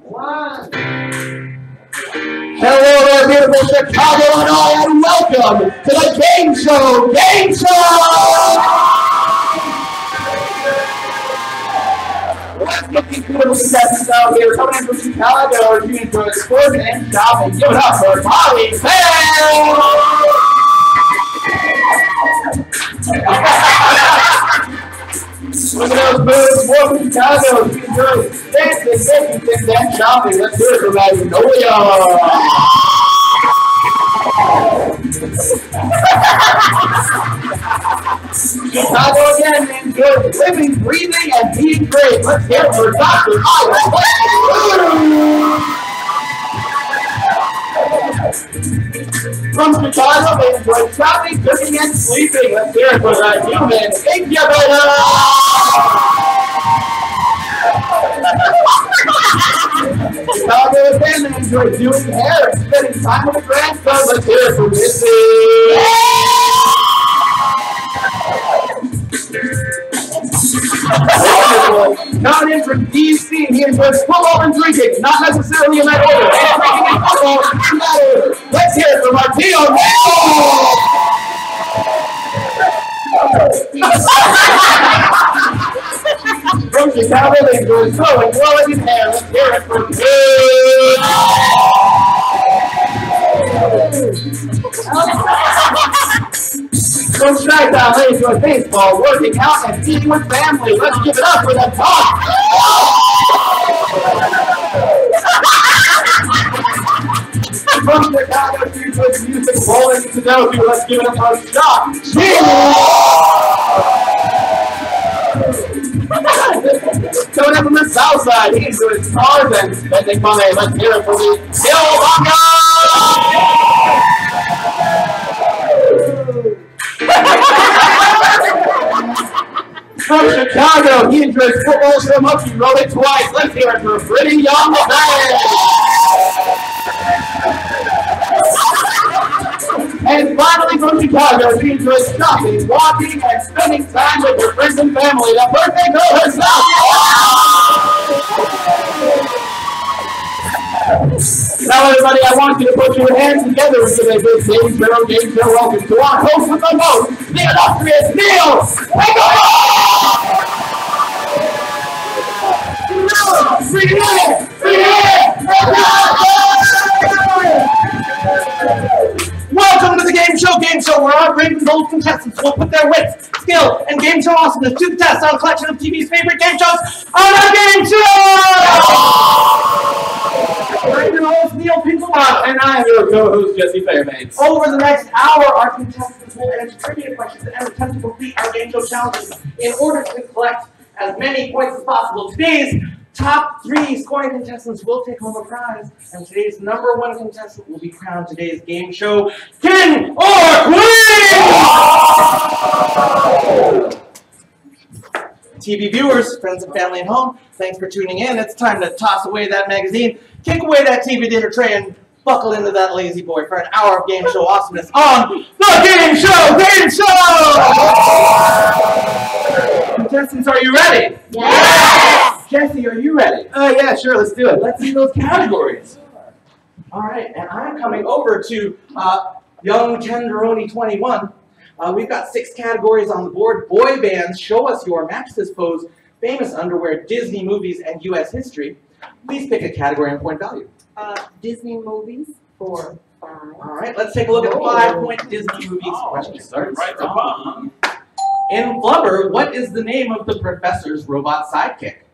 One. Hello there, beautiful Chicago, and welcome to the Gameshow Gameshow! Let's get these beautiful contestants out here coming in from Chicago to enjoy sports and shopping. Give it up for Louis Fairbanks! Look at those moves, more from Chicago. You enjoy dancing, making things, and shopping. Let's hear it from Magnolia. Chicago again, enjoy living, breathing, and being great. Let's hear it for Dr. From Chicago, they enjoy shopping, cooking, and sleeping. Let's hear it for that human incubator. Chicago again, they enjoy doing hair and spending time with the grandson. Let's hear it for Missy. Not in from DC, he enjoys football and drinking, not necessarily in that order. And drinking and football in that order. Let's hear it from Martino. From Chicago, they enjoy sewing, blowing, and hair. Let's hear it from From Chi-Town, they enjoy baseball, working out, and eating with family. Let's give it up for the top. From Chicago, they enjoy music, bowling, and Sudoku. Let's give it up for Shop. Coming up from the south side, he enjoys cars and spending money. Let's hear it for the Pinklebottom. From Chicago, he enjoys football so much he wrote it twice. Let's hear it for Pretty Young Fans. And finally from Chicago, he enjoys shopping, walking, and spending time with your friends and family. The birthday girl herself. Now everybody, I want you to put your hands together and give a big Gameshow welcome to our host with the most, the illustrious Neil Welcome to the Gameshow Gameshow, where our brave and bold contestants will put their wits, skill, and game show awesomeness to the test on a collection of TV's favorite game shows on our Game Show! I'm your host, Neil Pinklebottom, and I am your co-host, Louis Fairbanks. Over the next hour, our contestants will answer trivia questions and attempt to complete our game show challenges in order to collect as many points as possible. Today's top 3 scoring contestants will take home a prize, and today's #1 contestant will be crowned today's game show King or Queen! TV viewers, friends and family at home, thanks for tuning in. It's time to toss away that magazine, kick away that TV dinner tray, and buckle into that lazy boy for an hour of game show awesomeness on the Game Show Game Show! Contestants, are you ready? Yes! Jesse, are you ready? Yeah, sure, let's do it. Let's see those categories. All right, and I'm coming over to Young Tenderoni 21. We've got 6 categories on the board. Boy bands, show us your match this pose, famous underwear, Disney movies, and U.S. history. Please pick a category and point value. Disney movies for 5. All right, let's take a look at the 5-point Disney movies question. Starts right from. In Flubber, what is the name of the professor's robot sidekick?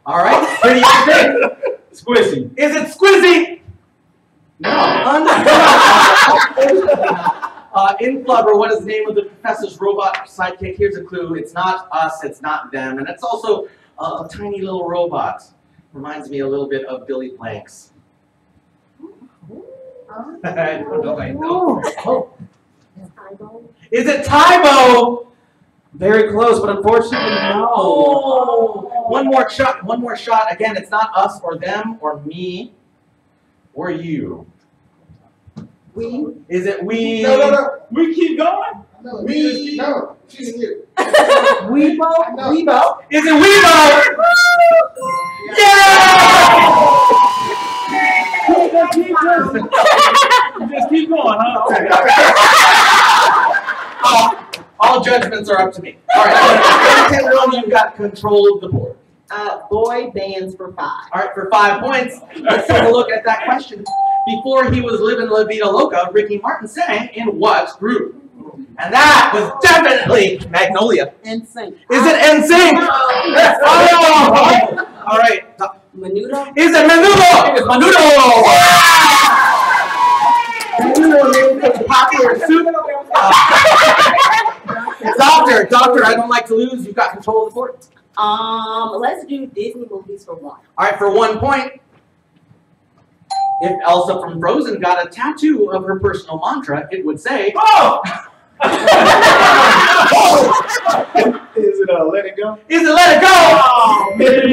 All right, what do you think? Squizzy. Is it Squizzy? No. In Flubber, what is the name of the professor's robot sidekick? Here's a clue. It's not us, it's not them, and it's also a tiny little robot. Reminds me a little bit of Billy Blanks. I don't know if I know. Oh. Is it Tybo? Very close, but unfortunately, no. Oh. One more shot. One more shot. Again, it's not us or them or me or you. We? Is it we? No. We keep going? No, we. No, she's you. Weebo? No. Weebo? Is it Weebo? Yeah! judgments are up to me. All right, you've got control of the board. Boy bands for 5. All right, for 5 points, let's take a look at that question. Before he was living La Vida Loca, Ricky Martin sang in what group? And that was definitely Magnolia. NSYNC. Is it NSYNC? Oh! All right. Menudo. Is it Menudo? It is Menudo. Menudo is popular soup. Doctor, I don't like to lose. You've got control of the board. Let's do Disney movies for 1. All right, for 1 point. If Elsa from Frozen got a tattoo of her personal mantra, it would say, "Oh!" Is it Let It Go? Is it Let It Go? Oh, man.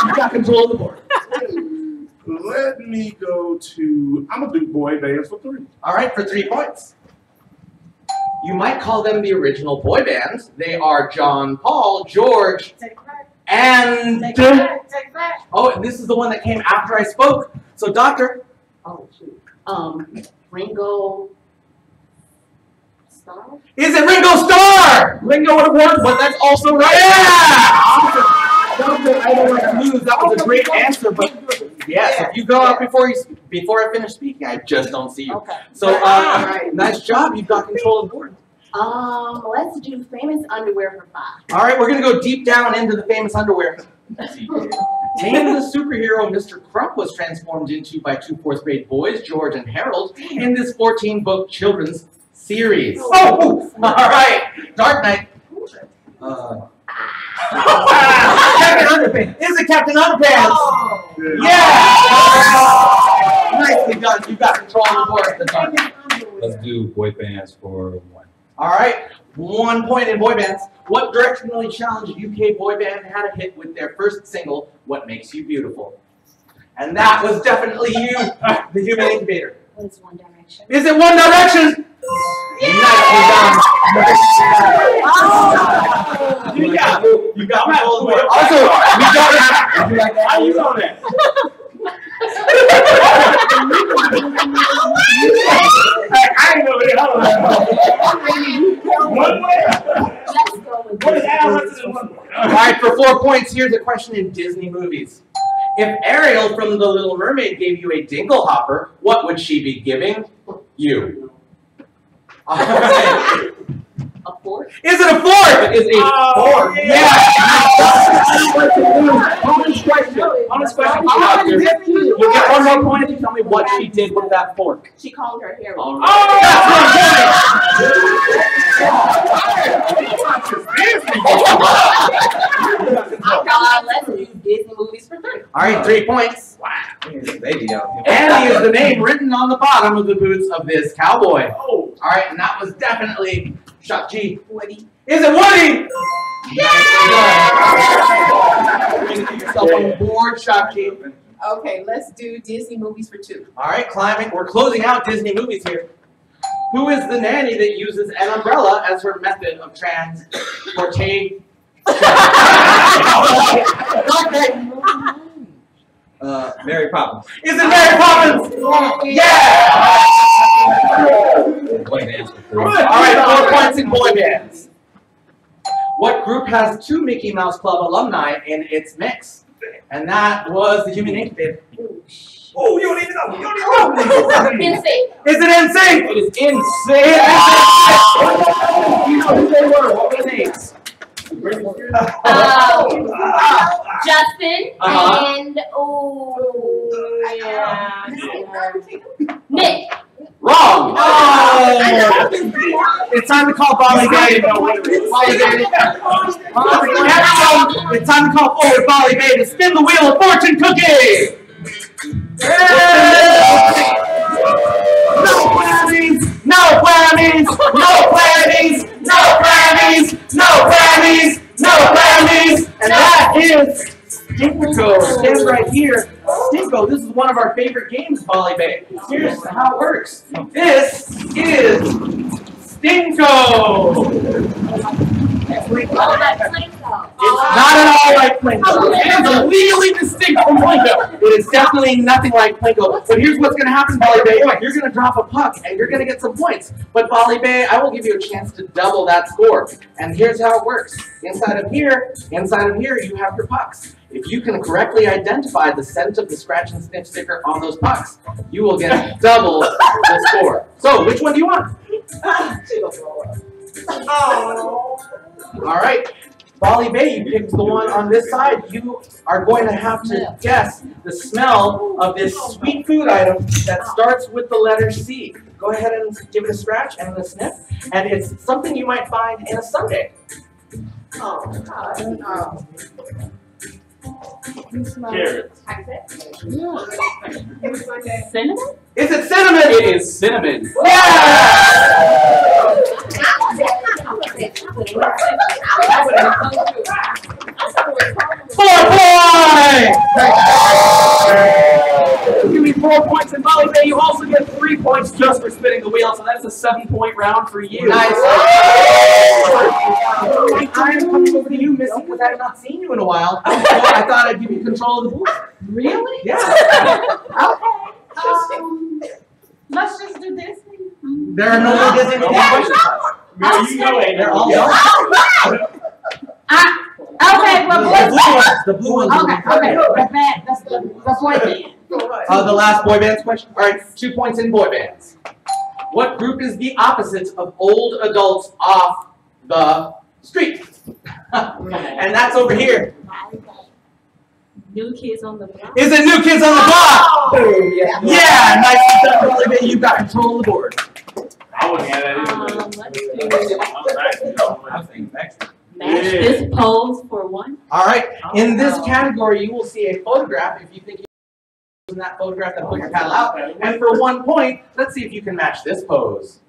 You got control of the board. Let me go to, I'm going to do boy bands for 3. All right, for 3 points. You might call them the original boy bands. They are John, Paul, George, and... Oh, and this is the one that came after I spoke. So, Doctor. Oh, shoot. Ringo Starr? Is it Ringo Starr? Ringo would have won, but that's also right. Yeah! Doctor, I don't like to lose. That was a great answer, but yes, if you go out before I finish speaking, I just don't see you. Okay. So, nice job. You've got control of the board. Let's do famous underwear for 5. All right, we're going to go deep down into the famous underwear. Name the superhero Mr. Crump was transformed into by 2 4th-grade boys, George and Harold, in this 14-book children's series. Oh! All right, Dark Knight. Captain Underpants. Is it Captain Underpants? Oh. Yeah! Nicely done. You've got control of the board. The Dark Knight. Let's do boy bands for 1. All right, 1 point in boy bands. What directionally challenged UK boy band had a hit with their first single, What Makes You Beautiful? And that was definitely you, the human incubator. What's One Direction? Is it One Direction? Nicely done. You got control of the board. Also, you got it. How you know that? I ain't know that. One way? Let's go with What is Al Hudson in 1 way? All right, for 4 points, here's a question in Disney movies. If Ariel from The Little Mermaid gave you a dinglehopper, what would she be giving you? All right. a fork. Is it a fork? It is a fork. Yeah. Honest question. Honest question. You'll get 1 more point if you tell me what she did with that fork. She called her hair. Oh, that's Let's do Disney movies for 3. All right, 3 points. Wow. Baby out here. Andy is the name written on the bottom of the boots of this cowboy. Oh. All right, and that was definitely Shakji. Woody. Is it Woody? Yeah! Get yourself on board, Shakji. Okay, let's do Disney movies for 2. All right, climbing. We're closing out Disney movies here. Who is the nanny that uses an umbrella as her method of transportation? Mary Poppins. Is it Mary Poppins? Yeah! Boy bands for 3. All right, 4 points in boy bands. What group has 2 Mickey Mouse Club alumni in its mix? And that was the Human Incubator. Oh, you don't even know. You don't even know. NSYNC. Is it NSYNC? It is NSYNC. You know who they were. What were the names? Justin and Nick. Wrong. Oh. It's time to call Bolly Bay. It's time to call forward Bolly Bay to spin the wheel of fortune cookie. No Grammys, no Grammys, no Grammys, no Grammys, no Grammys, no Grammys, and that is Stinko. Stand right here. Stinko, this is one of our favorite games, Bolly Bay. Here's how it works. This is Stinko. It's not at all like Plinko. It is legally distinct from Plinko. It is definitely nothing like Plinko. But here's what's going to happen, Volley Bay. You're going to drop a puck, and you're going to get some points. But Volley Bay, I will give you a chance to double that score. And here's how it works. Inside of here, you have your pucks. If you can correctly identify the scent of the scratch and sniff sticker on those pucks, you will get double the score. So, which one do you want? All right. Volley Bay, you picked the one on this side. You are going to have to guess the smell of this sweet food item that starts with the letter C. Go ahead and give it a scratch and a sniff. And it's something you might find in a sundae. Carrots. Cinnamon? Is it cinnamon? It is cinnamon. Give me 4 points in Volley Bay. You also get 3 points just for spinning the wheel, so that's a 7-point round for you. Nice. I'm coming over to you, Missy, because I have not seen you in a while. I thought I'd give you control of the board. Really? Yeah. Okay. Let's just do this. There are no more designated questions. They're all done. Okay, well, The blue ones. okay, that's the boy band. The last boy bands question. All right, 2 points in boy bands. What group is the opposite of old adults off the street? And that's over here. New Kids on the Block. Is it New Kids on the Block? Boom. Yeah, nice. You got control of the board. I wouldn't have that either. Match this pose for one. All right. In this category, you will see a photograph. If you think you're in that photograph, then put your paddle out. And for 1 point, let's see if you can match this pose.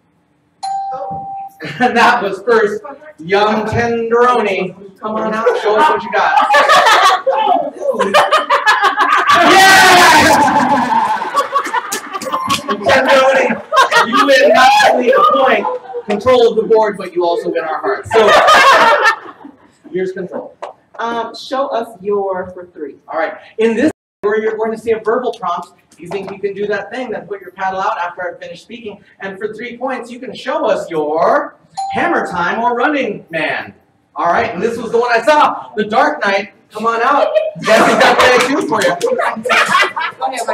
And that was first young tenderoni. Come on out, show us what you got. Yeah! Tenderoni, you win not only a point, control of the board, but you also win our hearts. So here's control. Show us your for 3. All right. In this where you're going to see a verbal prompt. If you think you can do that thing, then put your paddle out after I finish speaking. And for 3 points, you can show us your hammer time or running man. All right, and this was the one I saw, the Dark Knight. Come on out. Jesse's got that too for you. Go ahead,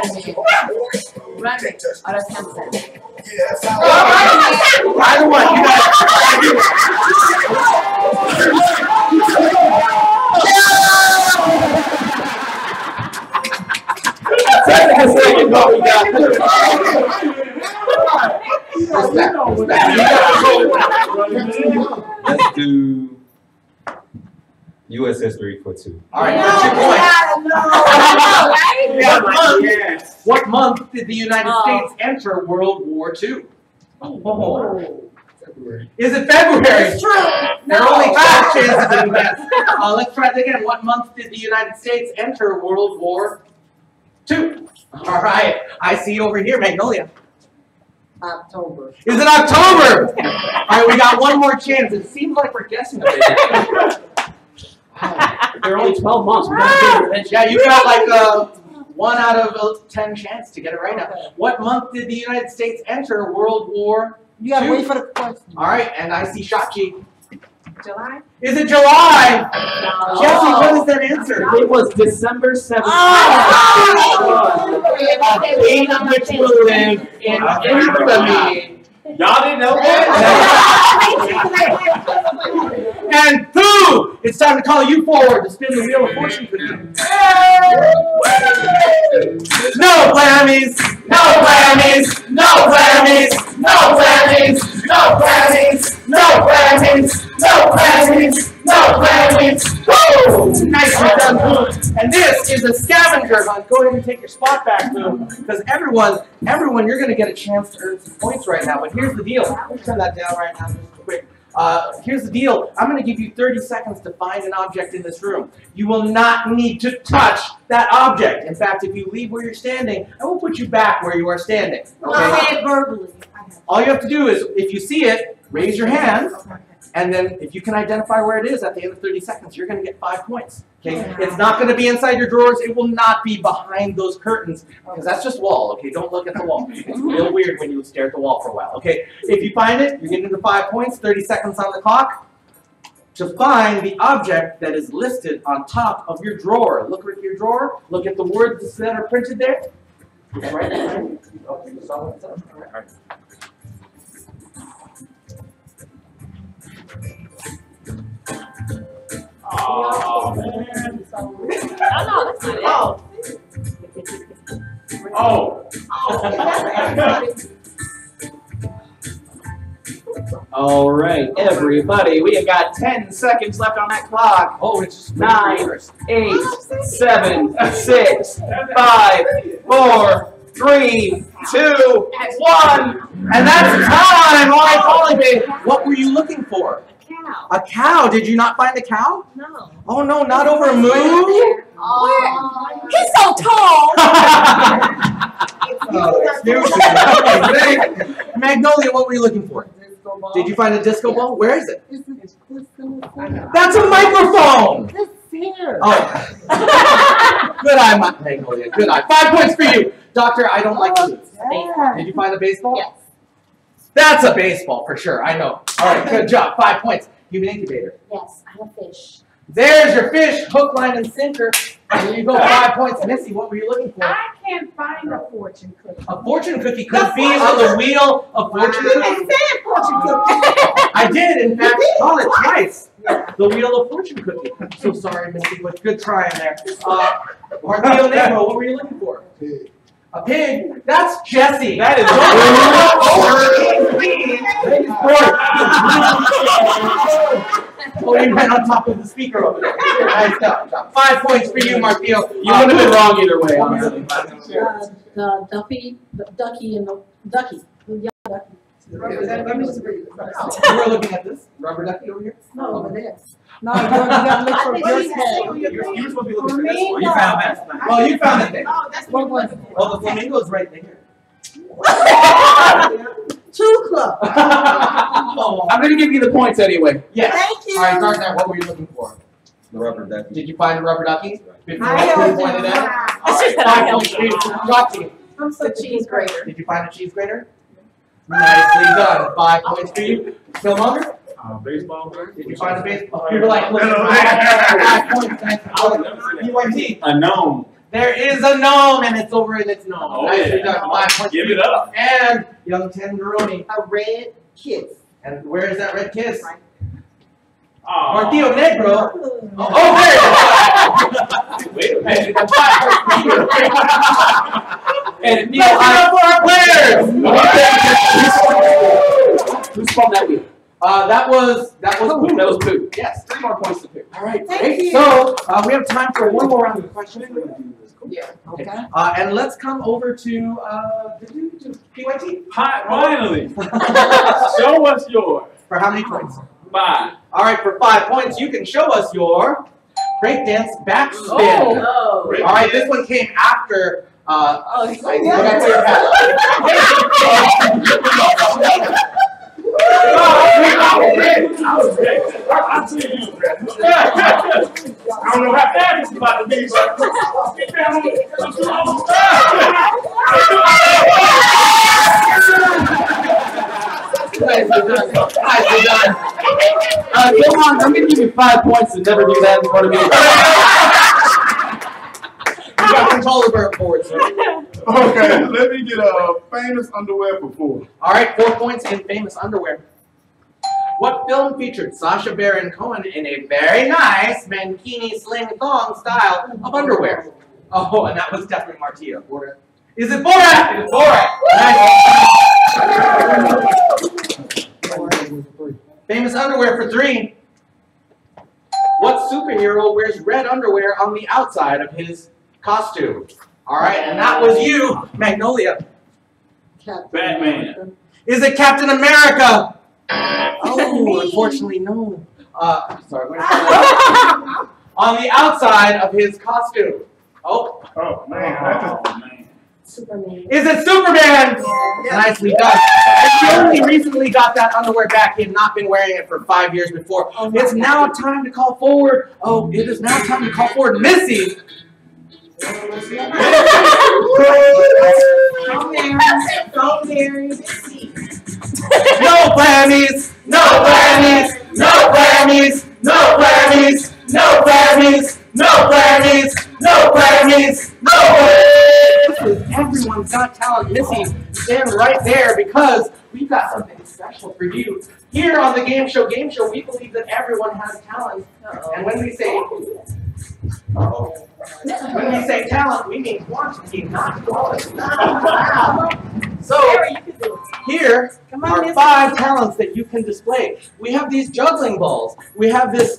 run it. Oh, that's hammer time. Either one. You got Let's do U.S. history for 2. All right, What month did the United States enter World War II? Is it February? It's true. There are only 5 chances in that. Let's try that again. What month did the United States enter World War II? All right. I see over here, Magnolia. October. Is it October? All right, we got 1 more chance. It seems like we're guessing a bit. There are only 12 months. Yeah, you got like a 1 out of 10 chance to get it right now. What month did the United States enter World War II? You gotta wait for the question. All right, and I see Shachi. July? Is it July? No. Jesse, what is that answer? It was December 7th. A date of which will live in infamy. Y'all didn't know that? And 2, it's time to call you forward to spin the wheel of fortune for you. No Grammys, no Grammys, no Grammys, no Grammys, no Grammys, no Grammys, no Grammys, no Grammys. Woo! Nicely done, Boom. And this is a scavenger hunt. Go ahead and take your spot back, Boom. Because everyone, you're going to get a chance to earn some points right now. But here's the deal. Let me turn that down right now just quick. Here's the deal. I'm going to give you 30 seconds to find an object in this room. You will not need to touch that object. In fact, if you leave where you're standing, I will put you back where you are standing. Okay? Verbally. All you have to do is, if you see it, raise your hand. And then if you can identify where it is at the end of 30 seconds, you're going to get 5 points. Okay? It's not going to be inside your drawers. It will not be behind those curtains because that's just wall. Okay? Don't look at the wall. It's real weird when you stare at the wall for a while. Okay? If you find it, you're getting the 5 points. 30 seconds on the clock to find the object that is listed on top of your drawer. Look at your drawer. Look at the words that are printed there. Right behind you. Okay, you saw what? All right. Oh, man. Oh, no, that's not it. Oh. All right, everybody, we have got 10 seconds left on that clock. Oh, it's just 9, 8, 7, 6, 5, 4, 3, 2, 1. And that's time! All right, Polly Babe, what were you looking for? Cow. A cow. Did you not find a cow? No. Oh, no, not over a moon? Oh. He's so tall. Magnolia, what were you looking for? Disco ball. Did you find a disco ball? Where is it? It's here. That's a microphone! It's here. Oh. Good eye, Magnolia. Good eye. 5 points for you. Doctor, I don't like you. Yeah. Did you find a baseball? Yes. That's a baseball for sure. I know. All right, good job. 5 points. Human incubator. Yes, I'm a fish. There's your fish, hook, line, and sinker. There you go. 5 points. Missy, what were you looking for? I can't find a fortune cookie. A fortune cookie could be on the wheel of fortune cookie. I did, in fact, call it twice. The wheel of fortune cookie. I'm so sorry, Missy, but good trying there. Martio Negro, what were you looking for? A pig? That's Jesse. That is Oh, you went on top of the speaker over there. Nice job. 5 points for you, Martio. You would have been wrong either way, honestly. The ducky and the ducky. The young ducky. You were looking at this rubber ducky over here? No, over there. No, you gotta look for your head. You were supposed to be looking for this one. You found that. Well, you found it there. Oh, that's what was it. Well, the flamingo's right there. 2 club. I'm going to give you the points anyway. Yes. Thank you. All right, Gardner, what were you looking for? The rubber ducky. Did you find a rubber ducky? I helped you. Pointed at it? It's All just right, that I 5 helped points for you. Rocky. I'm such a cheese grater. Did you find a cheese grater? Nicely done. 5 points for you. Killmonger? Baseball player. Did you find a baseball? You were like, look, 5 points. Nice. UIT. A gnome. There is a gnome, and it's over in its gnome. Oh, Nicely yeah. done. 5 points. Give it up. And young Tenderoni. A red kiss. And where is that red kiss? Oh. Martio Negro. Oh, there! Wait a minute. And Neil, for our players! Who spun that wheel? That was Pooh. That was Pooh. Yes. 3 more points to Pooh. All right, Thank great. you. So we have time for one more round of questions. Yeah. Okay. And let's come over to PYT. Hi, finally. Show us yours. For how many points? 5. All right, for 5 points, you can show us your breakdance backspin. Oh. All right, this one came after. Oh, Look at your hat. I don't know how bad this is about to be, but Nicely done. Nicely done. Come on, I'm going to give you 5 points and never do that in front of me. You got control over a board, sir. okay, let me get famous underwear for 4. All right, 4 points in famous underwear. What film featured Sacha Baron Cohen in a very nice mankini sling thong style of underwear? Oh, and that was definitely Martia. Borat. Is it Borat? It's Borat. Famous underwear for 3. What superhero wears red underwear on the outside of his costume? All right, and that was you, Magnolia. Batman. Is it Captain America? Oh, unfortunately, no. Sorry. What is that? On the outside of his costume. Oh. Oh man, Oh, man. Superman. Is it Superman? Nicely done. And he only recently got that underwear back. He had not been wearing it for 5 years before. It's now time to call forward. Oh, it is now time to call forward Missy. No Grammys, no Grammys, no Grammys, no Grammys, no Grammys, no Grammys, no Grammys, no Grammys. Everyone's Got Talent. Missy, stand right there because we've got something special for you. Here on the Game Show, we believe that everyone has talent. And when we say, when we say talent, we mean quantity, not quality. So, here are 5 talents that you can display. We have these juggling balls. We have this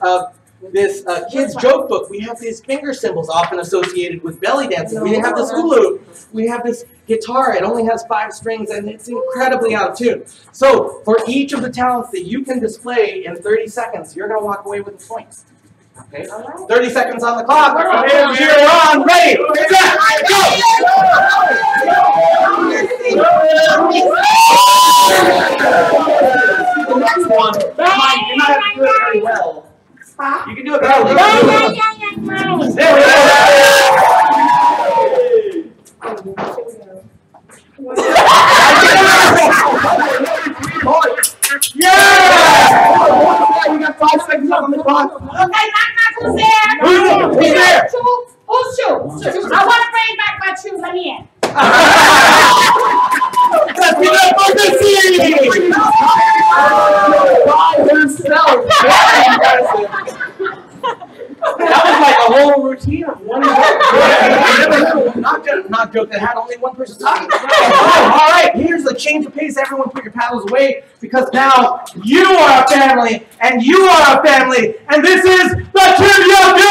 kids joke book. We have these finger cymbals often associated with belly dancing. We have this hula. We have this guitar. It only has 5 strings and it's incredibly out of tune. So for each of the talents that you can display in 30 seconds, you're going to walk away with a point. Okay? 30 seconds on the clock. You're on. Ready, set, go! The next one. You're not going to do it very well. You can do it better. There we go. Yeah! You got 5 seconds on the clock. Okay, who's there? Who's there? Who's shoe? I want to bring back my shoe. Let me in. Let's give it up for Missy! By herself. That was like a whole routine of one not joke that had only one person talking. All right, here's the change of pace. Everyone put your paddles away because now you are a family and you are a family and this is the Trivia Game!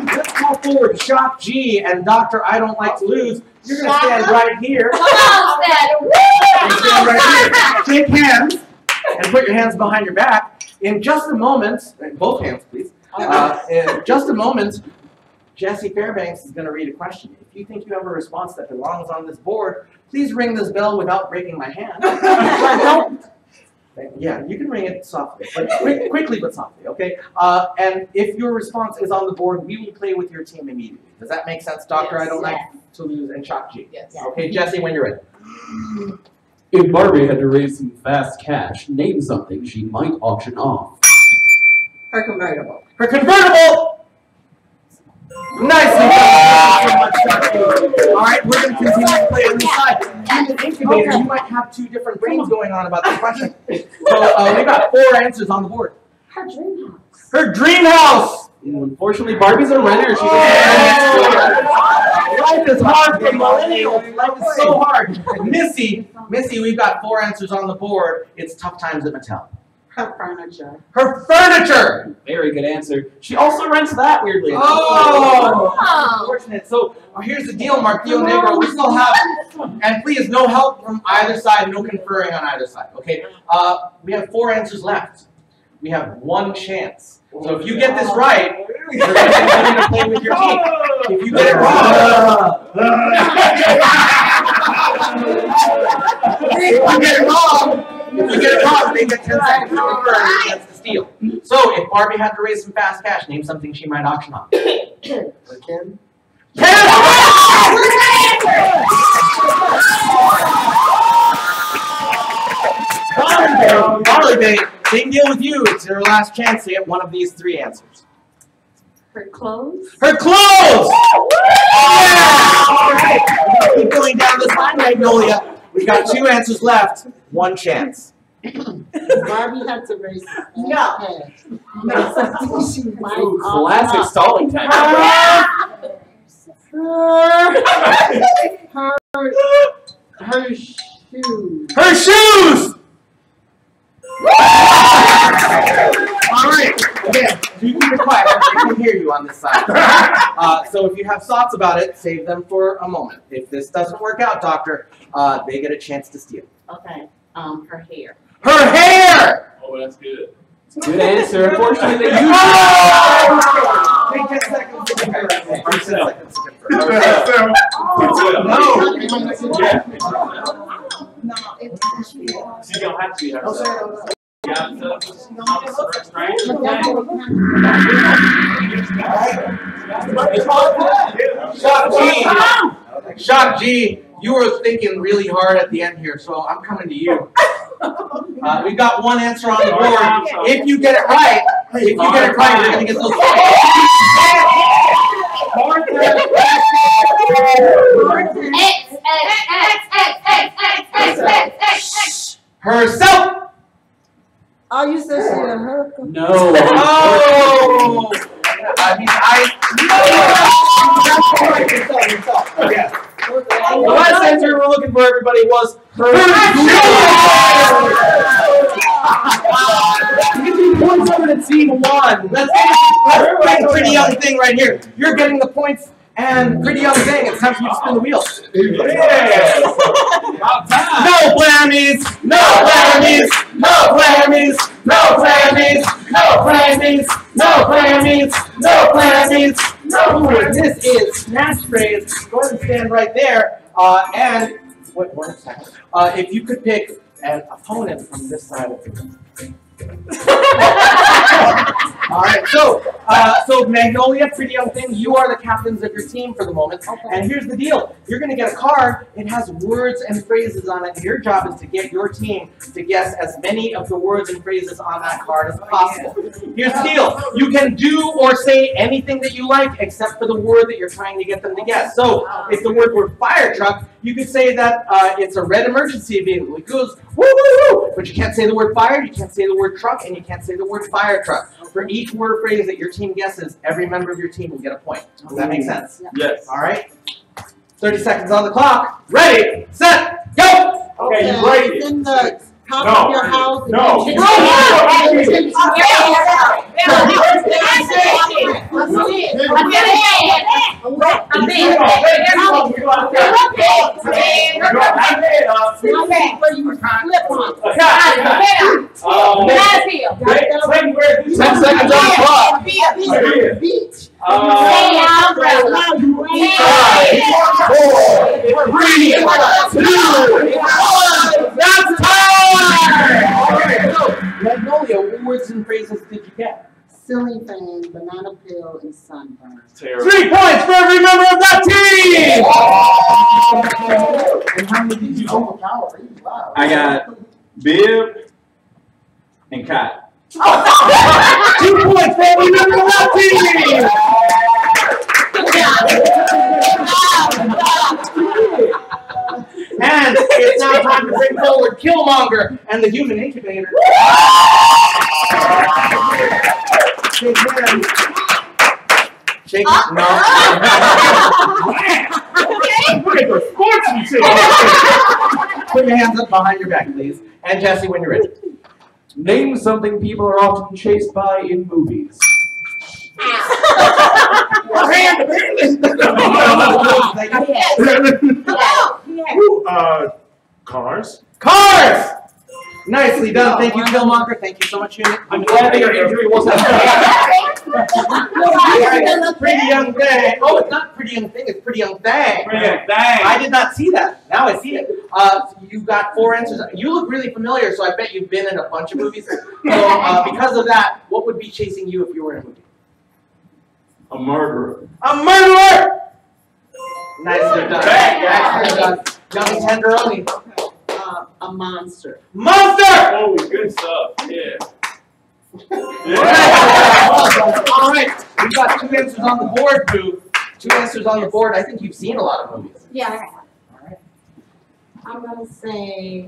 Let's call forward Shock G and Dr. I Don't Like to Lose. You're going to stand right here. Stand right here. Shake hands and put your hands behind your back. In just a moment, both hands please, in just a moment, Louis Fairbanks is going to read a question. If you think you have a response that belongs on this board, please ring this bell without breaking my hand. Yeah, you can ring it softly, but quickly but softly, okay? And if your response is on the board, we will play with your team immediately. Does that make sense, Doctor? Yes, I Don't Like to Lose and Shock G. Yes. Okay, Jesse, when you're ready. If Barbie had to raise some fast cash, name something she might auction off. Her convertible. Her convertible! Nicely done. All right, we're going to continue to play on the side. In the incubator, you might have 2 different brains going on about this question. So we got 4 answers on the board. Her dream house. Her dream house! Unfortunately, Barbie's a renter. She Life is hard for millennials. Life is so hard. Missy, we've got 4 answers on the board. It's tough times at Mattel. Her furniture. Her furniture! Very good answer. She also rents that, weirdly. Oh! Unfortunate. So here's the deal, Marquillo Negro. We still have, and please, no help from either side, no conferring on either side, okay? We have 4 answers left. We have 1 chance. So if you get this right, you're going to continue to play with your team. If you get it wrong, if you get it wrong, they get 10 seconds to confer and chance to steal. So if Barbie had to raise some fast cash, name something she might auction off. Kim? Holiday, same deal with you. It's your last chance to get one of these 3 answers. Her clothes. Her clothes! Yeah! All right. We're gonna keep going down this line, Magnolia. We've got 2 answers left. 1 chance. Barbie had to raise no. Ooh, classic stalling time. Her shoes. Her shoes! All right. Again, you can be quiet. I can hear you on this side. So if you have thoughts about it, save them for a moment. If this doesn't work out, Doctor, they get a chance to steal. Okay. Her hair. Her hair! Oh, that's good. Good answer. Unfortunately, Take 10 seconds to confer. She don't have to be herself. Shock G, you were thinking really hard at the end here, so I'm coming to you. We've got one answer on the board. If you get it right, you're gonna get those. Herself. Oh, you said she a her? No. Oh! I mean, The last answer we were looking for, everybody, was her. 50 points over to team 1. That's Pretty Young Thing right here. You're getting the points, and Pretty Young Thing. It's time for you to spin the wheel. No whammies! No whammies! No whammies! No whammies! No whammies! No whammies! No whammies! No whammies! This is Snatch Phrase. Go ahead and stand right there. And wait 1 second. If you could pick an opponent from this side of the room. All right, so Magnolia, Pretty Young Thing, you are the captains of your team for the moment. Okay. And here's the deal. You're going to get a card. It has words and phrases on it. Your job is to get your team to guess as many of the words and phrases on that card as possible. Here's the deal. You can do or say anything that you like except for the word that you're trying to get them to guess. So if the word were fire truck, you could say that it's a red emergency vehicle. It goes woo woo woo, but you can't say the word fire, you can't say the word truck, and you can't say the word fire truck. For each word or phrase that your team guesses, every member of your team will get a point. Does that make sense? Yes. All right. 30 seconds on the clock. Ready, set, go. Okay, you break it. In the top of your house. No. Magnolia, what words and phrases did you get? Ceiling fan, banana peel, and sunburn. 3 points for every member of that team! And how many did you overpower? Wow. I got Bib and Kat. 2 points for every member of that team! And it's now time to bring forward Killmonger and the Human Incubator. Shake hands. Shake hands. No. Look at the sportsmanship. Put your hands up behind your back, please. And Jesse, when you're ready. Name something people are often chased by in movies. Cars. Cars! Nicely done. Thank you, Killmonger. Thank you so much, Unit. I'm glad that your injury wasn't. Pretty Young Thing. Oh, it's not Pretty Young Thing. It's Pretty Young Thing. Pretty Young Thing. I did not see that. Now I see it. You got 4 answers. You look really familiar, so I bet you've been in a bunch of movies. So because of that, what would be chasing you if you were in a movie? A murderer. A murderer! Nicely done. Nicely done. Young tenderoni. A monster. Monster! Oh, good stuff. Yeah. All right. We've got 2 answers on the board, Boo. 2 answers on the board. I think you've seen a lot of movies. Yeah, I have. All right. I'm gonna say,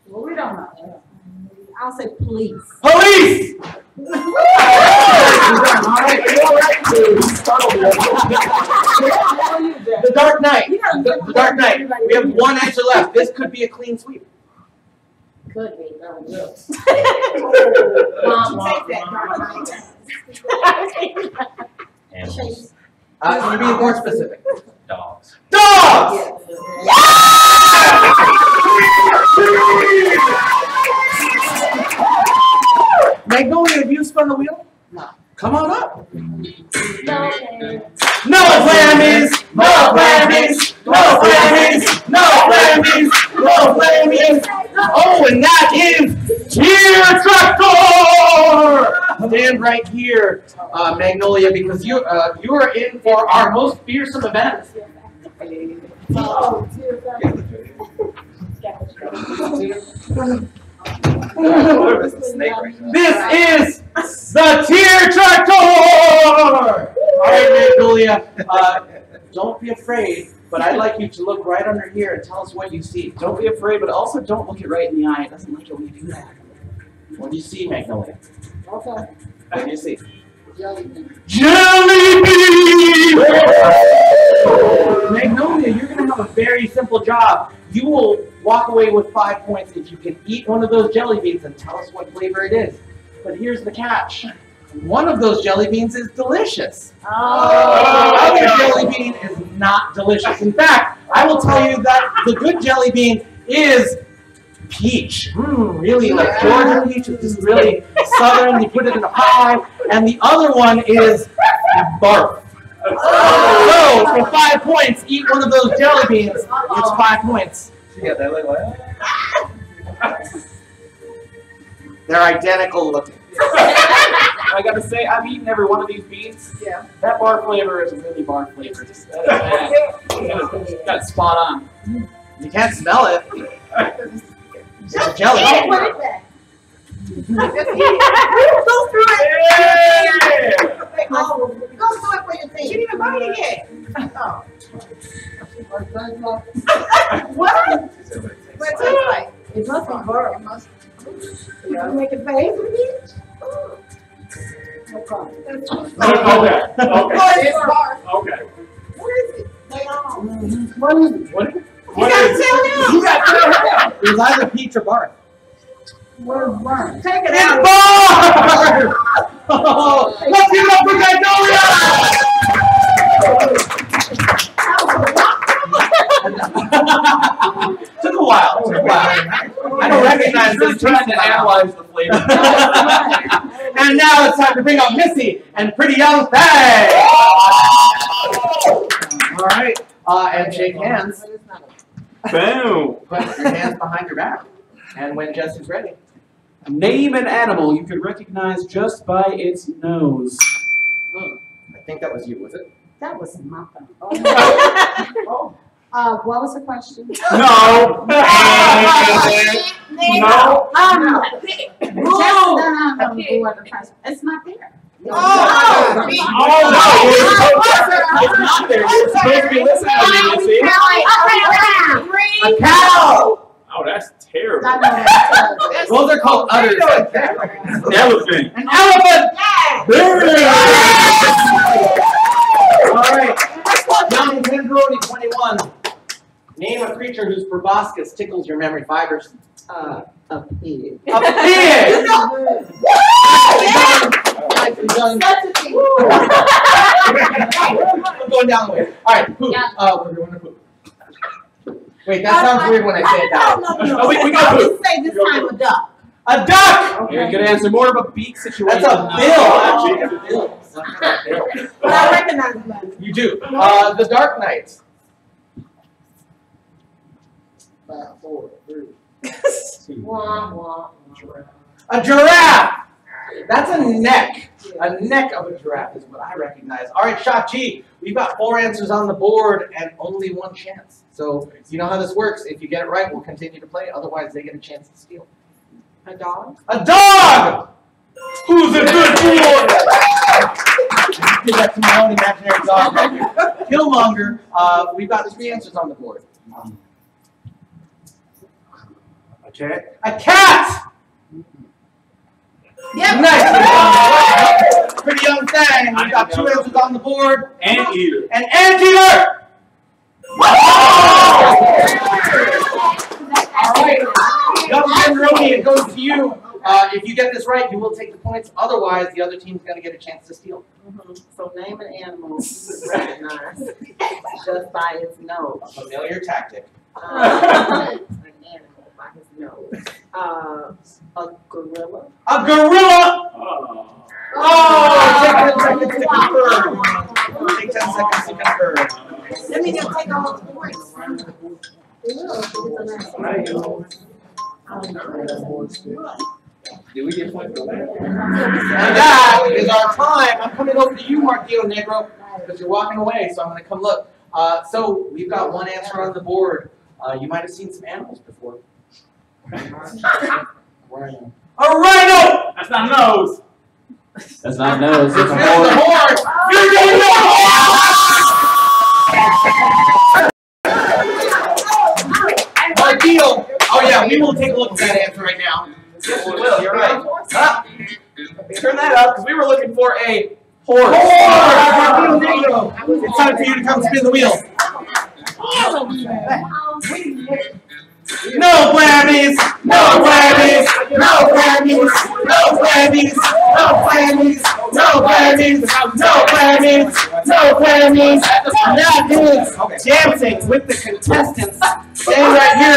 well, we don't know. I'll say police. Police! All right. The Dark Knight. The Dark Knight. We have 1 answer left. This could be a clean sweep. Could be. Animals. Can you be more specific? Dogs. Dogs! Magnolia, have you spun the wheel? Oh, and that is Tear Tractor! Stand right here, Magnolia, because you are in for our most fearsome event. Oh, This is the Tear Tractor! All right, Magnolia, don't be afraid, but I'd like you to look right under here and tell us what you see. Don't be afraid, but also don't look it right in the eye. It doesn't like it when you do that. What do you see, Magnolia? okay. What do you see? Jelly bean. Jelly bean! Magnolia, you're going to have a very simple job. You will walk away with 5 points if you can eat one of those jelly beans and tell us what flavor it is. But here's the catch. One of those jelly beans is delicious. The other jelly bean is not delicious. In fact, I will tell you that the good jelly bean is peach. Really like Georgia peach. It's just really southern. You put it in a pie. And the other one is barf. So, for 5 points, eat one of those jelly beans. It's 5 points. Yeah, they look like. They're identical looking. I gotta say, I've eaten every one of these beans. Yeah. That bar flavor is a really bar flavor. Just got it spot on. You can't smell it. It's a jelly Hey, bean. what is that? Go through it. Go through it for your thing. You didn't even buy it yet. What? What it tastes like? It must be burnt. You make it face with it? No problem. Okay. It's burnt. Okay. What is it? They all. What is it? What You gotta tell them. You got to tell her. It was either peach or barf. What is burnt? Take it It's out. barf! Oh, let's give it up for Magnolia! Took a while. I don't recognize this Trying to analyze the flavor. And now it's time to bring out Missy and Pretty Young Faye. All right, and shake hands. Boom. Put your hands behind your back. And when Jesse's ready. Name an animal you could recognize just by its nose. I think that was you, was it? That was my phone. What was the question? No. No. It's not there. Oh no. It's not there. You're supposed to be listening to me, see? A cow! Oh, that's terrible. Those are called udders. Elephant. An elephant! All right. Young Tenderoni 21. Name a creature whose proboscis tickles your memory fibers. A pig. A pig! I'm going down the way. All right, poop. We're going to poop. Wait, that sounds weird when I say it that way. No. Oh, we got poop. Say this time a duck. A duck! Very good answer. More of a beak situation. That's a bill, actually. A bill. But I recognize that. You do. The Dark Knight. 5, 4, 3. A giraffe. That's a neck. A neck of a giraffe is what I recognize. All right, Shachi, we've got 4 answers on the board and only 1 chance. So you know how this works. If you get it right, we'll continue to play. Otherwise, they get a chance to steal. A dog. A dog! Who's a good boy? Give that to my own imaginary dog right here. Killmonger. We've got 3 answers on the board. A cat. A cat! Yep. Nice. Pretty Young thing. We've got 2 answers on the board. Anteater. An anteater! All right. Young Roni, it goes to you. If you get this right, you will take the points. Otherwise, the other team's going to get a chance to steal. So name an animal you would recognize just by its nose. A familiar tactic. An animal by his nose. A gorilla. A gorilla! Oh. Take 10 seconds to confirm. Take 10 seconds to confirm. Let me just take all the points. Do we get points for that? And that is our time. I'm coming over to you, Marquillo Negro, because you're walking away, so I'm going to come look. So we've got one answer on the board. You might have seen some animals before. Rhino. A rhino! That's not a nose. That's not a nose. It's It's a the horn. horn. You're getting the horn! Marquillo. Oh yeah, we will take a look at that answer right now. Yes, we will. You're right. Turn that up, because we were looking for a horse. Marquillo Negro. It's time for you to come spin the wheel. No whammies! No whammies! No whammies! No whammies! No whammies! No whammies! No whammies! No whammies! That is dancing with the contestants. Stand right here,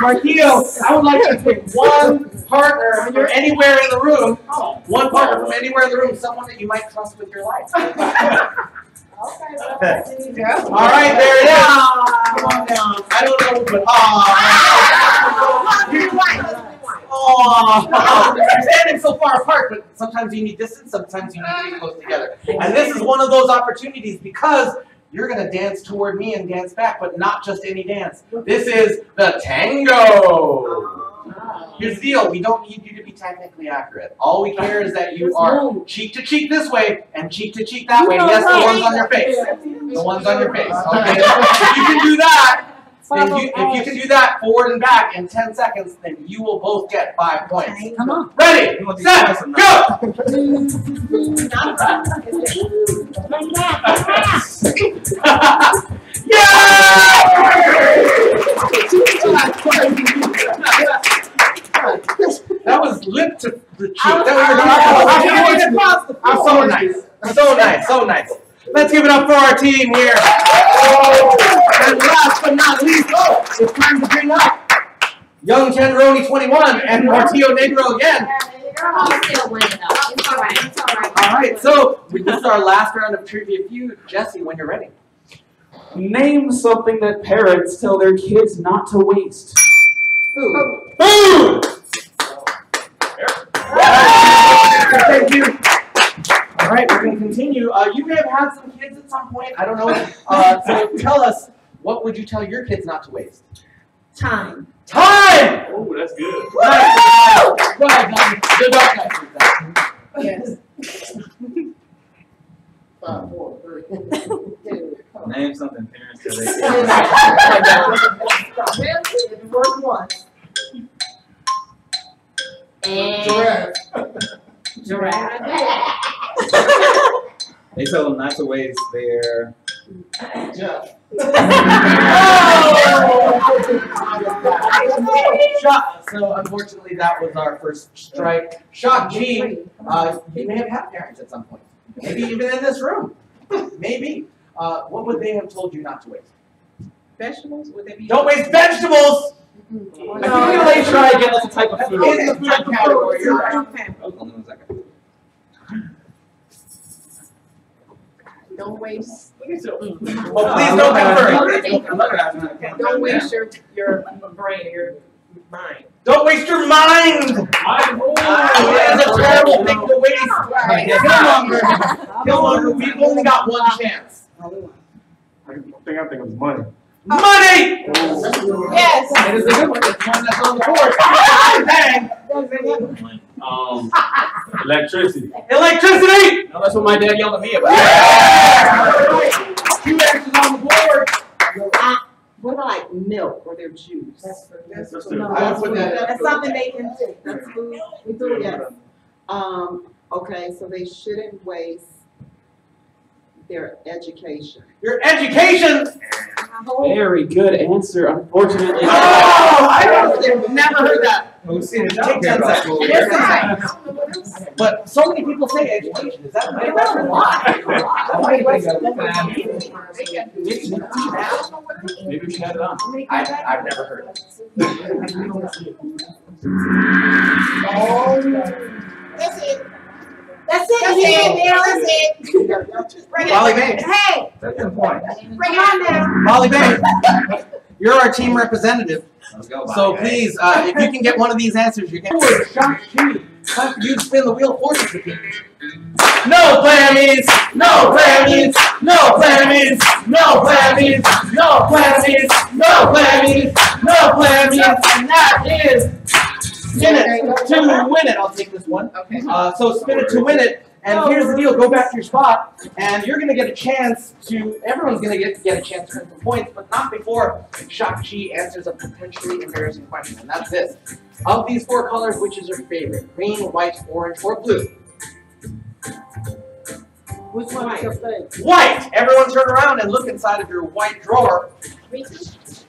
Marquillo. I would like you to pick one partner from anywhere in the room. One partner from anywhere in the room. Someone that you might trust with your life. All right, there it is. Come on down. I don't know, but they're standing so far apart, but sometimes you need distance, sometimes you need to be close together. And this is one of those opportunities because you're going to dance toward me and dance back, but not just any dance. This is the tango. Here's the deal, we don't need you to be technically accurate. All we care is that you are cheek to cheek this way and cheek to cheek that way. Yes, the ones on your face. The ones on your face. Okay. If you can do that, if you can do that forward and back in 10 seconds, then you will both get 5 points. Come on. Ready, set, go! That was lip to the cheek. That was so nice. So nice. So nice. Let's give it up for our team here. And last but not least, it's time to bring up Young Tenderoni 21 and Marquillo Negro again. I'm still winning though. It's all right. It's all right. All right, so this is our last round of Trivia Feud. Jesse, when you're ready. Name something that parents tell their kids not to waste. Food! Thank you. All right, we're going to continue. You may have had some kids at some point. I don't know. So tell us, what would you tell your kids not to waste? Time. Time! Oh, that's good. Nice. Go ahead, Donnie. Good luck, guys. Yes. Name something parents tell their kids. It worked once. Giraffe. They tell them not to waste their. Shot. So unfortunately, that was our first strike. Shock G. You may have had parents at some point. Maybe even in this room. Maybe. What would they have told you not to waste? Vegetables, would they be? Don't waste vegetables! I feel like they try again. That's a type of food. In the food category, you're right. Okay. Don't waste. Oh, please don't convert. Don't waste your brain, your mind. Don't waste your mind! It is a terrible thing to waste. Killmonger, we've only got one chance. I think it was money. Money! Yes. It is a good one. It's one that's on the board. Electricity. Electricity! No, that's what my dad yelled at me about. Yeah! 2 answers on the board. What about like milk or their juice? Let's do it. I would put that. That's something they can take. That's food. We do it, yes. Okay, so they shouldn't waste their education. Your education! Very good answer. Unfortunately. Oh! I've never heard that. Take 10 seconds. Here's the thing. But so many people say education. Is that right? That's a lot. Maybe we should have it on. I've never heard it. That's it. That's it, that's it. Molly Banks. Hey, That's the point. bring it on now. Molly Banks, you're our team representative. Let's go. So please, if you can get one of these answers, you can. Time for you to spin the wheel fortune. No player means, no player means, no player means, no player means, no player means, no player means, no player means, and that is spin it to win it. I'll take this one. Okay. So spin it to win it. And here's the deal, go back to your spot, and you're going to get a chance to, everyone's going to get a chance to earn some points, but not before Shakchi answers a potentially embarrassing question, and that's this. Of these four colors, which is your favorite? Green, white, orange, or blue? Which one is your favorite? White! Everyone turn around and look inside of your white drawer.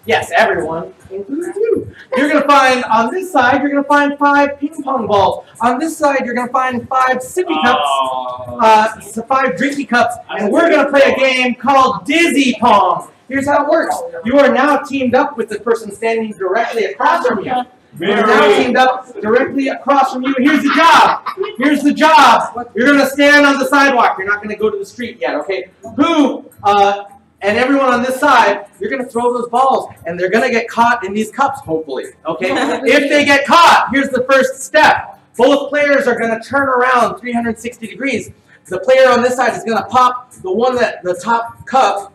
Yes, everyone, including you. You're going to find, on this side, you're going to find 5 ping pong balls. On this side, you're going to find 5 sippy cups, 5 drinky cups, and we're going to play a game called Dizzy Pong. Here's how it works. You are now teamed up with the person standing directly across from you. You're now teamed up directly across from you. Here's the job. Here's the job. You're going to stand on the sidewalk. You're not going to go to the street yet, okay? And everyone on this side, you're going to throw those balls, and they're going to get caught in these cups, hopefully, okay? If they get caught, here's the first step. Both players are going to turn around 360 degrees. The player on this side is going to pop the top cup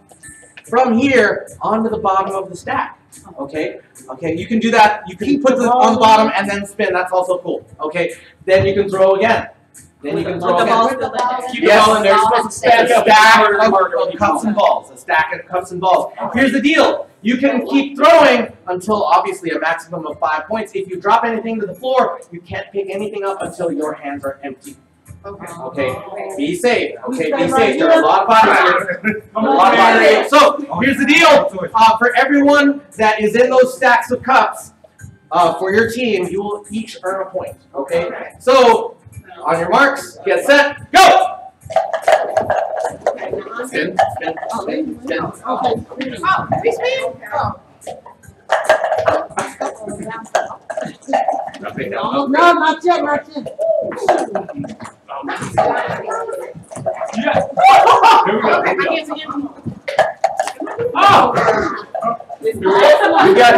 from here onto the bottom of the stack, okay? Okay, you can do that. You can put it on the bottom and then spin. That's also cool, okay? Then you can throw again. Then you can throw again. Keep it all in there. You're supposed to stack a stack of cups and balls. A stack of cups and balls. Here's the deal. You can keep throwing until obviously a maximum of 5 points. If you drop anything to the floor, you can't pick anything up until your hands are empty. Okay. Be safe. Okay, be safe. There are a lot of bodies here. So here's the deal. For everyone that is in those stacks of cups, for your team, you will each earn a point. Okay. So on your marks, get set, go! Spin, spin, spin, spin. Okay. Oh, we spin? Oh. No, not yet, not yet. Yeah. Here we go. You got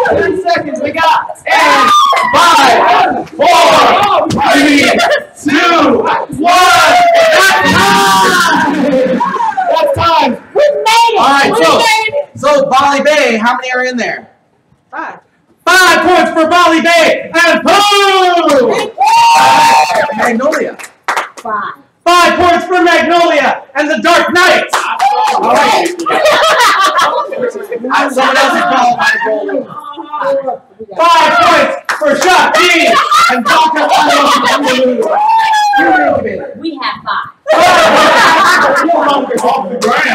10 seconds, we got. And 5, 4, 3, 2, 1. That's time. We made it. All right, so Bali Bay, how many are in there? 5. 5 points for Bali Bay, and boom! Magnolia. 5. 5 points for Magnolia and the Dark Knight. All right. Someone else is qualified. 5 points for Shakti and Dr. We have 5. Off the ground.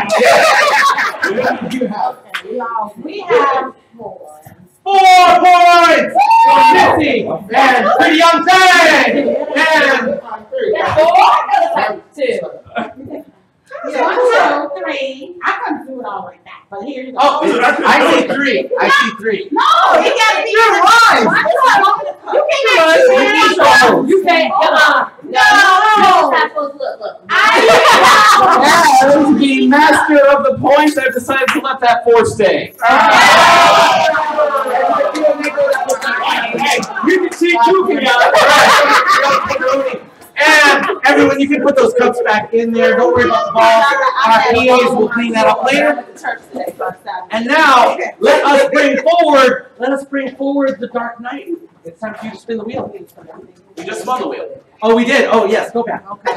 We have 4. 4 points for Missy and Pretty Young Thing and 2. Yeah, 1, 2, 3. I couldn't do it all like that, but here you go. oh, I see 3. I see 3. No, it gotta be right. You can't. No. Look. As the master of the points, I've decided to let that 4 stay. You can see 2 from And everyone, you can put those cups back in there. Don't worry about the balls. Our PAs will clean that up later. And now, let us bring forward the Dark Knight. It's time for you to spin the wheel. We just spun the wheel. Oh, we did? Oh, yes. Go back. Okay.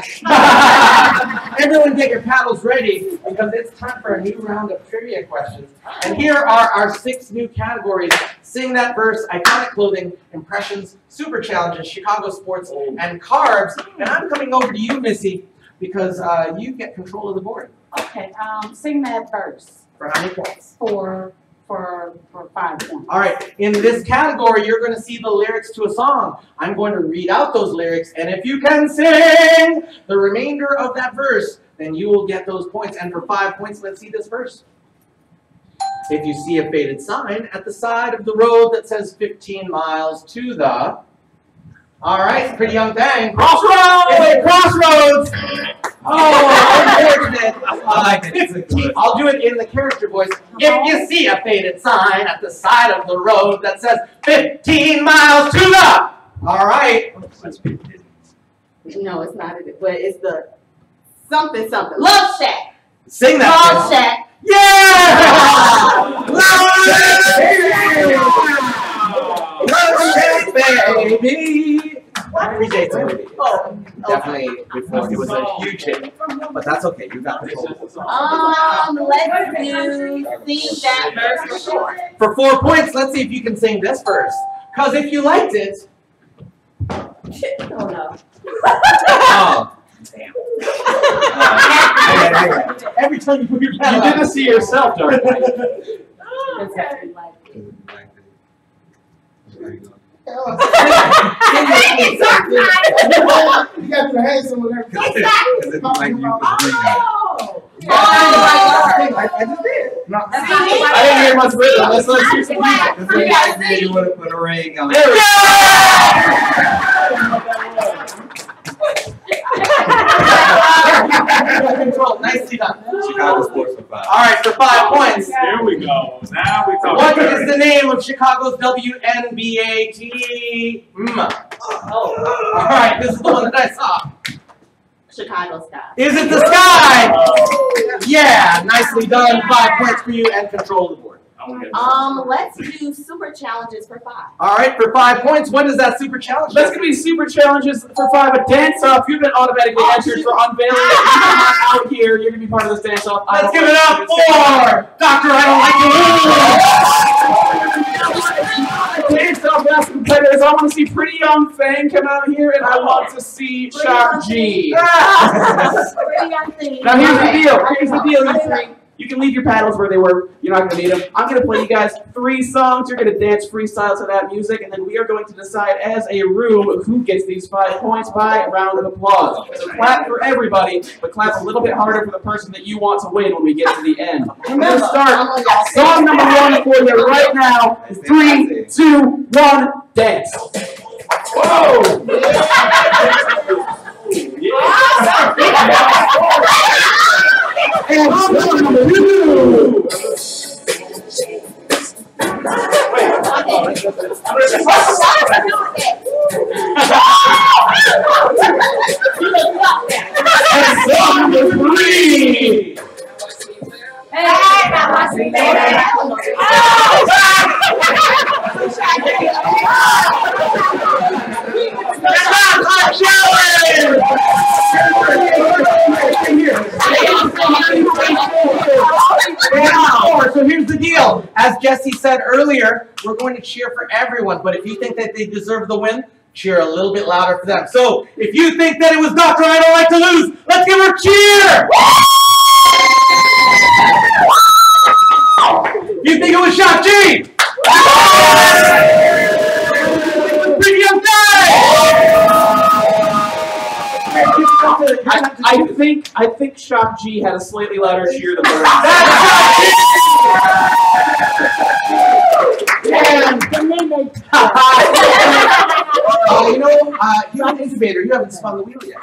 Everyone get your paddles ready because it's time for a new round of trivia questions. And here are our 6 new categories. Sing that verse, iconic clothing, impressions, super challenges, Chicago sports, and carbs. And I'm coming over to you, Missy, because you get control of the board. Okay, sing that verse. For how many points? For 5 points. All right, in this category, you're going to see the lyrics to a song. I'm going to read out those lyrics, and if you can sing the remainder of that verse, then you will get those points. And for 5 points, let's see this verse. If you see a faded sign at the side of the road that says 15 miles to the... All right, Pretty Young Thing. Crossroads! Crossroads! I'll do it in the character voice. If you see a faded sign at the side of the road that says 15 miles to the. All right. No, it's not it, but it's the something. Love Shack. Sing that. Love Shack. Yeah! Love Shack, baby. Every day, baby. Definitely before it was a huge hit, but that's okay. You got the whole. Let's do sing that verse before. For 4 points, let's see if you can sing this verse. Cause if you liked it. Oh no. Oh, damn. Every time you put your pen You didn't see yourself, Dark Knight. You got your hands on there. I just did. No. I didn't hear much rhythm. Let's hear some music. You would have put a ring on There we go. Control. Nicely done. Chicago Sports for 5. All right, for 5 points. There we go. Now we talk. What is the name of Chicago's WNBA team? All right, this is the one that I saw. Chicago Sky. Is it the Sky? Yeah, nicely done. 5 points for you and control the board. Let's do super challenges for 5. All right, for 5 points, what is that super challenge? That's going to be super challenges for 5. A dance-off. You've been automatically entered for unveiling it. You're not out here. You're going to be part of this dance-off. Let's give it up for Dr. I Don't Like You. Dance-off best competitors. I want to see Pretty Young Fang come out here, and I want to see Shock G. Now here's the deal. Here's the deal, you three. You can leave your paddles where they were. You're not going to need them. I'm going to play you guys 3 songs. You're going to dance freestyle to that music, and then we are going to decide as a room who gets these 5 points by a round of applause. So clap for everybody, but clap a little bit harder for the person that you want to win when we get to the end. I'm going to start song number 1 for you right now. 3, 2, 1, dance. Whoa! And song number 2. And song number 3. So here's the deal. As Jesse said earlier, we're going to cheer for everyone, but if you think that they deserve the win, cheer a little bit louder for them. So if you think that it was Dr. I Don't Like to Lose, let's give her a cheer! You think it was Shock G? Pretty Young I think Shock G had a slightly louder cheer than the rest. You're an incubator. You haven't spun the wheel yet.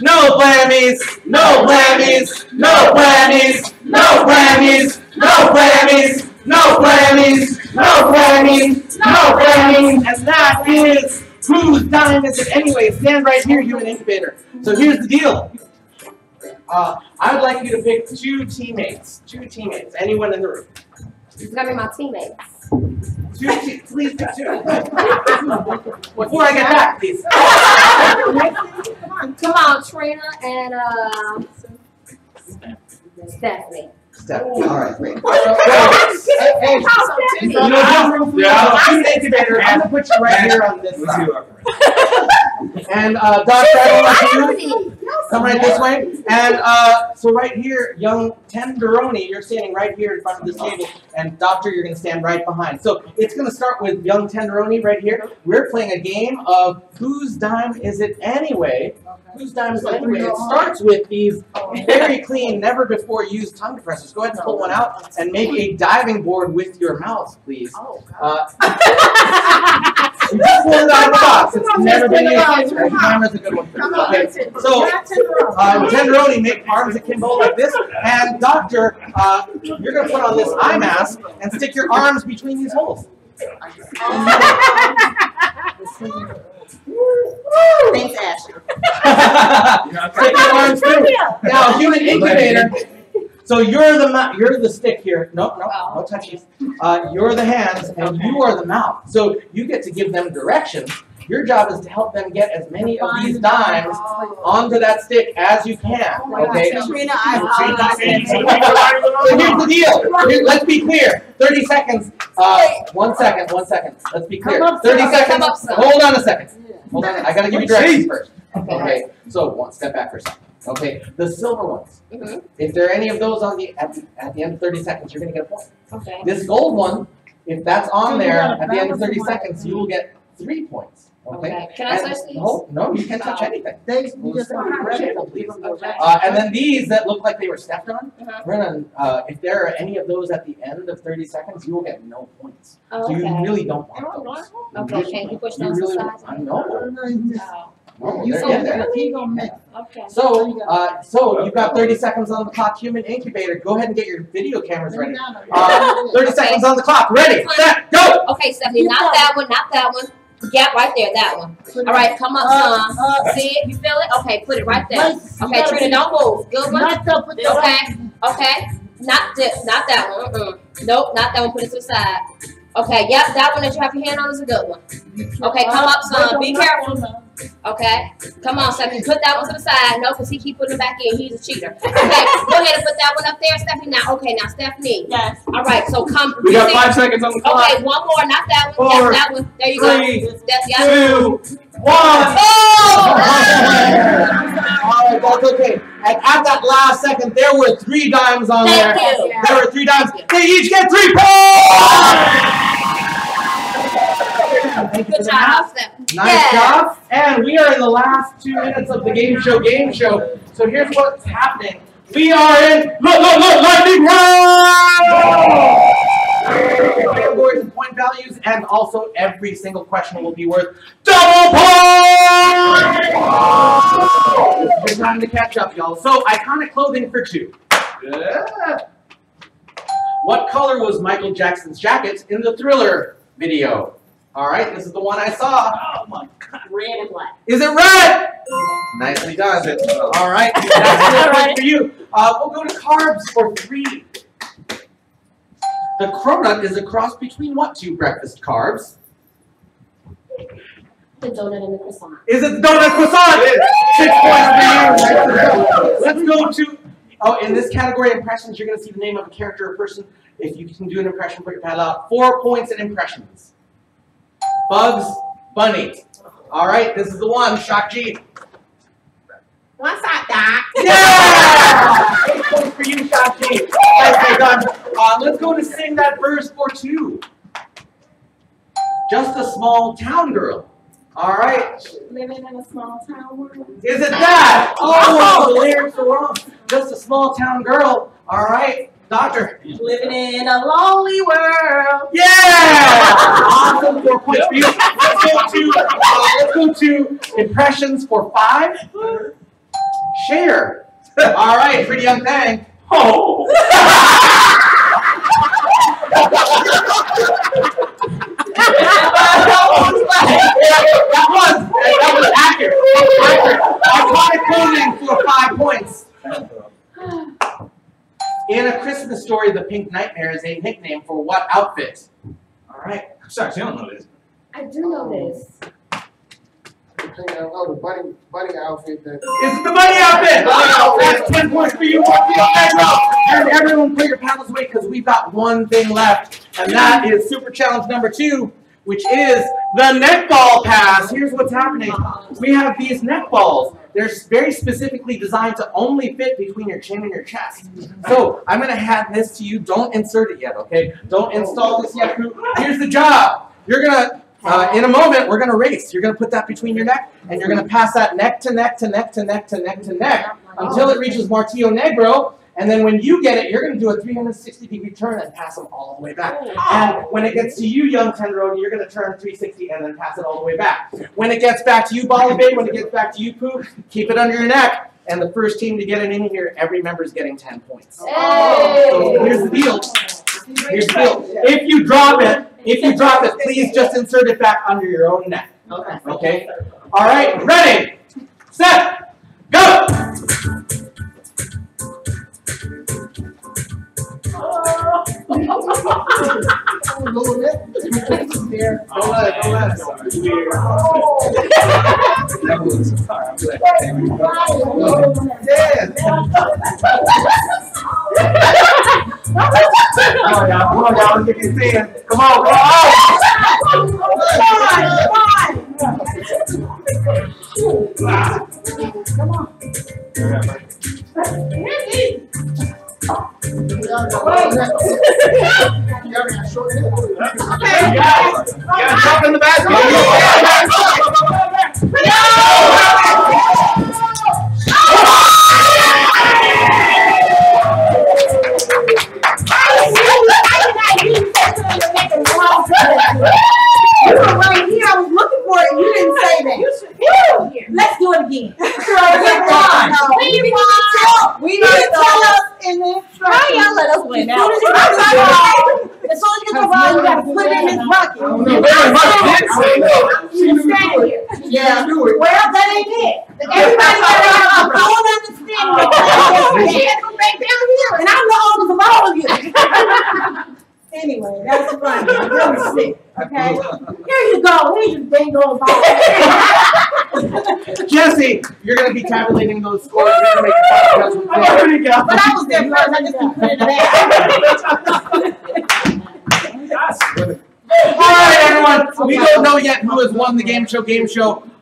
No blammies, no blammies, no blammies, no blammies, no blammies, no blammies, no blammies, no blammies, and that is whose dime is it anyway? Stand right here, human incubator. So here's the deal. I would like you to pick 2 teammates. 2 teammates. Anyone in the room. It's gonna be my teammates. Please pick 2. Before I get back, please. Come on, Trina and Stephanie. All right, great. Incubator. I'm gonna put you right here on this side. And Dr. I Don't Like to Lose, come right this way. And so right here, young Tenderoni, you're standing right here in front of this table. And Doctor, you're going to stand right behind. So it's going to start with young Tenderoni right here. We're playing a game of whose dime is it anyway? Whose dime is it anyway? It starts with these very clean, never before used tongue depressors. Go ahead and pull one out and make a diving board with your mouth, please. We just pulled it out of the box. It's never been used. The camera's a good one. Okay, so tenderoni, make arms akimbo like this. And doctor, you're going to put on this eye mask and stick your arms between these holes. Thanks, Ashley. Stick your arms through. Now, human incubator. So you're the stick here. No touchies. You're the hands, and you are the mouth. So you get to give them directions. Your job is to help them get as many of these dimes onto that stick as you can. Okay. Katrina, So here's the deal. Let's be clear. 30 seconds. 1 second. Let's be clear. 30 seconds. Hold on a second. Hold on. I gotta give you directions first. Okay. So one step back for a second. Okay. The silver ones. If there are any of those on at the end of 30 seconds, you're gonna get a point. Okay. This gold one, if that's on there at the end of 30 seconds, you will get 3 points. Okay. Can I touch these? No, you can't touch anything. you just want to Okay. And then these that look like they were stepped on, we're gonna, if there are any of those at the end of 30 seconds, you will get no points. Oh, So you okay. really don't want those. Okay, can you push You those really, aside? I know. Oh, No, they're in there. okay. So you've got 30 seconds on the clock, human incubator. Go ahead and get your video cameras ready. 30 seconds on the clock. Ready, set, go! Okay, Stephanie, not that one. Gap right there, that one. All right, come up, son. See it? You feel it? Okay, put it right there. Okay, Trina, don't move. Good one. Okay. Not that one. Nope, not that one. Put it to the side. Okay, yep, that one that you have your hand on is a good one. Okay, come up, son. Be careful. Okay, come on, Stephanie. Put that one to the side. No, because he keep putting it back in. He's a cheater. Okay, go ahead and put that one up there, Stephanie. Now, okay, now Stephanie. Yes. All right, so come. We got 5 seconds on the clock. Okay, one more, not that one. 4, yes, that one. There you 3, go. That's 2, 1. Oh! All right, that's okay. And at that last second, there were 3 dimes on there. Thank you. There were 3 dimes. They each get 3 points! Good job, Stephanie. Nice job. And we are in the last 2 minutes of the Game Show. So here's what's happening. We are in lightning round! Categories and point values, and also every single question will be worth double points! It's time to catch up, y'all. So, iconic clothing for 2. Good. What color was Michael Jackson's jacket in the Thriller video? All right, this is the one I saw. Oh my God. Red and black. Is it red? Nicely done. All right, that's good for you. We'll go to carbs for 3. The cronut is a cross between what 2 breakfast carbs? The donut and the croissant. Is it the donut croissant? 6 points for you. Let's go to, in this category, impressions, you're going to see the name of a character or person. If you can do an impression, put your paddle out. 4 points in impressions. Bugs Bunny. All right, this is the one. Shock G. What's up, Doc? Yeah! 8 points for you, Shock G. Nicely done. Let's go to sing that verse for 2. Just a small town girl. All right. Living in a small town world. Is it that? Oh, the lyrics are wrong. Just a small town girl. All right. Doctor. Living in a lonely world. Yeah! Awesome. 4 points for you. Let's go to impressions for 5. Share. All right, pretty young thing. Oh. That was accurate. Iconic clothing for 5 points. In A Christmas Story, the Pink Nightmare is a nickname for what outfit? All right. Sorry, you don't know this. I do know this. Oh, the bunny outfit. Is it the bunny outfit? That's 10 points for you. And everyone put your paddles away because we've got one thing left. And that is Super Challenge number 2, which is the netball pass. Here's what's happening. We have these netballs. They're very specifically designed to only fit between your chin and your chest. So I'm going to hand this to you. Don't insert it yet, okay? Don't install this yet. Here's the job. You're going to, in a moment, we're going to race. You're going to put that between your neck, and you're going to pass that neck to neck to neck to neck to neck to neck until it reaches Martillo Negro. And then when you get it, you're going to do a 360-degree turn and pass them all the way back. And when it gets to you, young 10-year-old, you're going to turn 360 and then pass it all the way back. When it gets back to you, Bolly Bay, when it gets back to you, Pooh, keep it under your neck. And the first team to get it in here, every member is getting 10 points. Hey. So here's the deal. Here's the deal. If you drop it, please just insert it back under your own neck. Okay? All right, ready, set, go! Come on, y'all. Get your hand. Come on, come on. Jump in the basket. You were right here. I was looking for it. You didn't say that. Let's do it again. We need to tell us in the instructions. Y'all let us win now. As soon as you get the ball, you got to put it in his bucket. You stand here. Yeah, do it. Well, that ain't it. Everybody got a full understanding. From back down here, and I'm the oldest of all of you. Anyway, that's funny. I'm really sick. Okay? Here you go. Here's your bingo ball. Jesse, you're going to be tabulating those scores. You're going to make the There you go. But I was there first. I just didn't put it in the All right, everyone. We don't know yet who has won the Game Show,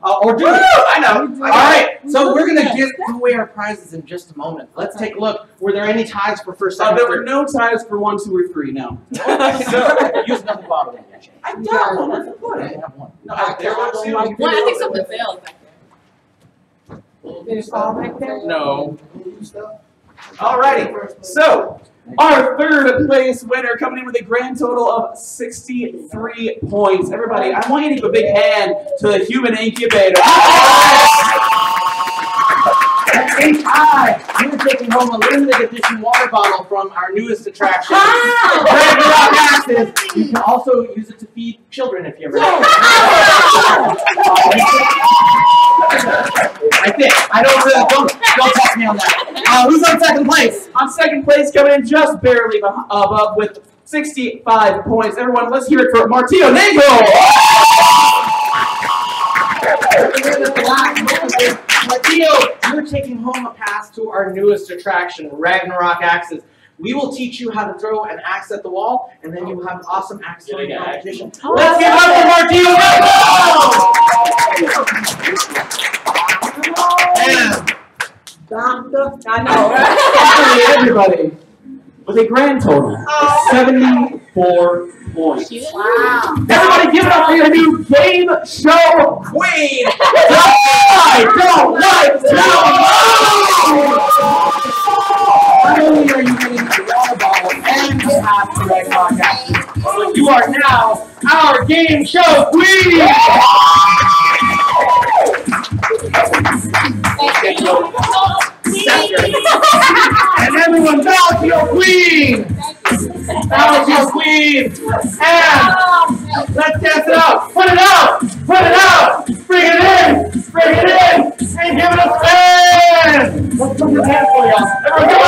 or do we? I know. All right, so we're going to give away our prizes in just a moment. Let's take a look. Were there any ties for first, second, There were third? no ties for 1, 2, or 3, no. So, use another bottle. I don't. What's the point? I have one. No, there were 2. Well, I think something failed back Did it fall back there? No. Alrighty, so our third place winner coming in with a grand total of 63 points. Everybody, I want you to give a big hand to the human incubator. You're taking home a limited edition water bottle from our newest attraction. You can also use it to feed children if you ever. I think. I don't really. Don't test me on that. Who's on second place? On second place, coming in just barely above with 65 points. Everyone, let's hear it for Martino Negro. Martino, you're taking home a pass to our newest attraction, Ragnarok Axes. We will teach you how to throw an axe at the wall, and then you will have an awesome axe throwing competition. Let's give it up for Martino Negro! I know. Everybody, with a grand total of 74 points. Wow. Everybody give it up for your new Game Show Queen! Not only are you winning the water bottle and the pass to Ragnarok Axes, but you are now our Game Show Queen! And everyone, bow to your queen! Bow to your queen! And let's dance it out! Put it out! Put it out! Bring it in! Bring it in! And give it a fan! Let's put your hands for y'all. Everyone,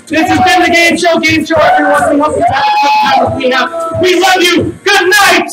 this has been the Game Show Gameshow, everyone. We hope you have the time that we have. We love you! Good night!